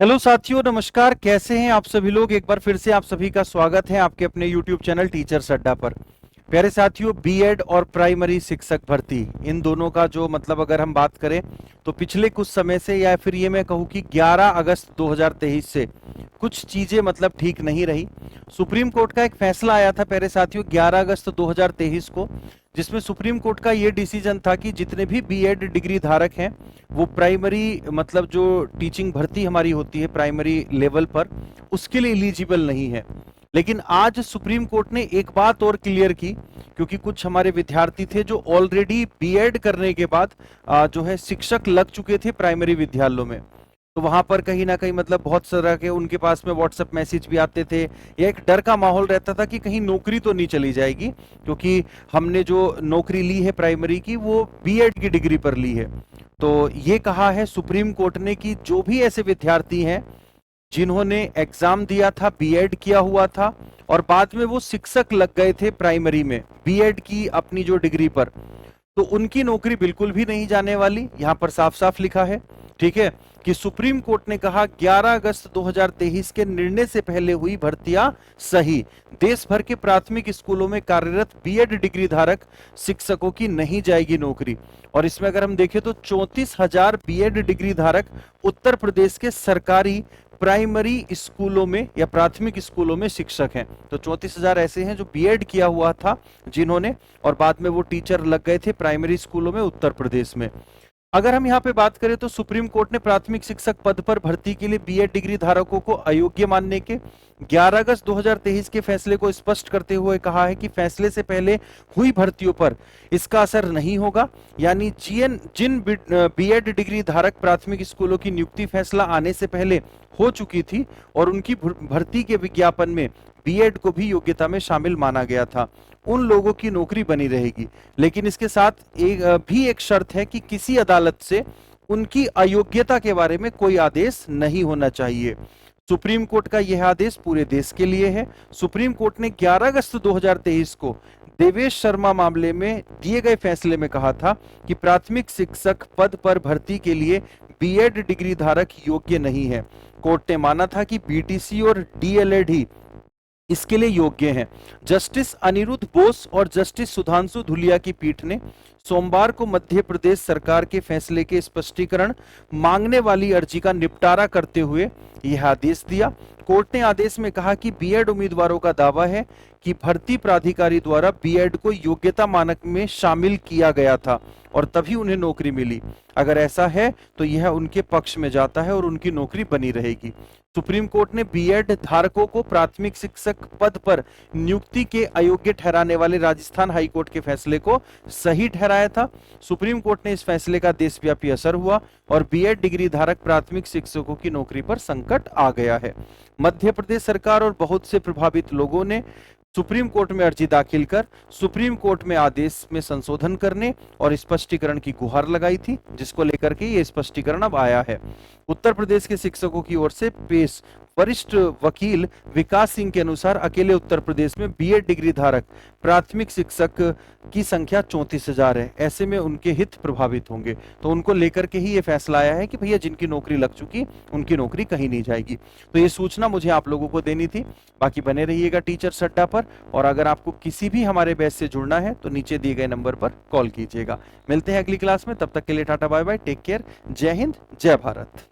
Hello साथियों, नमस्कार। कैसे हैं आप सभी लोग। एक बार फिर से आप सभी का स्वागत है आपके अपने यूट्यूब चैनल टीचर्स अड्डा पर। प्यारे साथियों, बीएड और प्राइमरी शिक्षक भर्ती, इन दोनों का जो मतलब अगर हम बात करें तो पिछले कुछ समय से, या फिर ये मैं कहूँ कि 11 अगस्त 2023 से कुछ चीजें मतलब ठीक नहीं रही। सुप्रीम कोर्ट का एक फैसला आया था प्यारे साथियों 11 अगस्त 2023 को, जिसमें सुप्रीम कोर्ट का ये डिसीजन था कि जितने भी बीएड डिग्री धारक हैं वो प्राइमरी मतलब जो टीचिंग भर्ती हमारी होती है प्राइमरी लेवल पर, उसके लिए एलिजिबल नहीं है। लेकिन आज सुप्रीम कोर्ट ने एक बात और क्लियर की, क्योंकि कुछ हमारे विद्यार्थी थे जो ऑलरेडी बीएड करने के बाद जो है शिक्षक लग चुके थे प्राइमरी विद्यालयों में। तो वहां पर कहीं ना कहीं मतलब बहुत तरह के उनके पास में व्हाट्सएप मैसेज भी आते थे, या एक डर का माहौल रहता था कि कहीं नौकरी तो नहीं चली जाएगी, क्योंकि हमने जो नौकरी ली है प्राइमरी की वो बीएड की डिग्री पर ली है। तो ये कहा है सुप्रीम कोर्ट ने कि जो भी ऐसे विद्यार्थी हैं जिन्होंने एग्जाम दिया था, बीएड किया हुआ था और बाद में वो शिक्षक लग गए थे प्राइमरी में बीएड की अपनी जो डिग्री पर, तो उनकी नौकरी बिल्कुल भी नहीं जाने वाली। यहां पर साफ साफ लिखा है, ठीक है, कि सुप्रीम कोर्ट ने कहा 11 अगस्त 2023 के निर्णय से पहले हुई भर्तियां सही। देश भर के प्राथमिक स्कूलों में कार्यरत बीएड डिग्री धारक शिक्षकों की नहीं जाएगी नौकरी। और इसमें अगर हम देखें तो 34,000 बीएड डिग्री धारक उत्तर प्रदेश के सरकारी प्राइमरी स्कूलों में या प्राथमिक स्कूलों में शिक्षक हैं। तो 34,000 ऐसे हैं जो बीएड किया हुआ था जिन्होंने, और बाद में वो टीचर लग गए थे प्राइमरी स्कूलों में उत्तर प्रदेश में। अगर हम यहाँ पे बात करें तो सुप्रीम कोर्ट ने प्राथमिक शिक्षक पद पर भर्ती के लिए बीएड डिग्री धारकों को अयोग्य मानने के 11 अगस्त 2023 के फैसले को स्पष्ट करते हुए कहा है कि फैसले से पहले हुई भर्तियों पर इसका असर नहीं होगा। यानी जिन बीएड डिग्री धारक प्राथमिक स्कूलों की नियुक्ति फैसला आने से पहले हो चुकी थी और उनकी भर्ती के विज्ञापन में बीएड को भी योग्यता में शामिल माना गया था, उन लोगों की नौकरी बनी रहेगी। लेकिन इसके साथ एक शर्त है कि किसी अदालत से उनकी अयोग्यता के बारे में कोई आदेश नहीं होना चाहिए। सुप्रीम कोर्ट का यह आदेश पूरे देश के लिए है। सुप्रीम कोर्ट ने 11 अगस्त 2023 को देवेश शर्मा मामले में दिए गए फैसले में कहा था कि प्राथमिक शिक्षक पद पर भर्ती के लिए बीएड डिग्री धारक योग्य नहीं है। कोर्ट ने माना था कि बीटीसी और डीएलएड ही इसके लिए योग्य हैं। जस्टिस अनिरुद्ध बोस और जस्टिस सुधांशु धुलिया की पीठ ने सोमवार को मध्य प्रदेश सरकार के फैसले के स्पष्टीकरण मांगने वाली अर्जी का निपटारा करते हुए यह आदेश दिया। कोर्ट ने आदेश में कहा कि बीएड उम्मीदवारों का दावा है कि भर्ती प्राधिकारी द्वारा बीएड को योग्यता मानक में शामिल किया गया था और तभी उन्हें नौकरी मिली। अगर ऐसा है तो यह उनके पक्ष में जाता है और उनकी नौकरी बनी रहेगी। सुप्रीम कोर्ट ने बीएड धारकों को प्राथमिक शिक्षक पद पर नियुक्ति के अयोग्य ठहराने वाले राजस्थान हाईकोर्ट के फैसले को सही ठहराया था। सुप्रीम कोर्ट ने इस फैसले का देशव्यापी असर हुआ और बीएड डिग्री धारक प्राथमिक शिक्षकों की नौकरी पर संकट आ गया है। मध्य प्रदेश सरकार और बहुत से प्रभावित लोगों ने सुप्रीम कोर्ट में अर्जी दाखिल कर सुप्रीम कोर्ट में आदेश में संशोधन करने और स्पष्टीकरण की गुहार लगाई थी, जिसको लेकर के ये स्पष्टीकरण अब आया है। उत्तर प्रदेश के शिक्षकों की ओर से पेश वरिष्ठ वकील विकास सिंह के अनुसार अकेले उत्तर प्रदेश में बीएड डिग्री धारक प्राथमिक शिक्षक की संख्या 34,000 है। ऐसे में उनके हित प्रभावित होंगे, तो उनको लेकर के ही ये फैसला आया है कि भैया जिनकी नौकरी लग चुकी उनकी नौकरी कहीं नहीं जाएगी। तो ये सूचना मुझे आप लोगों को देनी थी। बाकी बने रहिएगा टीचर्स अड्डा पर, और अगर आपको किसी भी हमारे बैच से जुड़ना है तो नीचे दिए गए नंबर पर कॉल कीजिएगा। मिलते हैं अगली क्लास में, तब तक के लिए tata bye bye, take care, जय हिंद, जय भारत।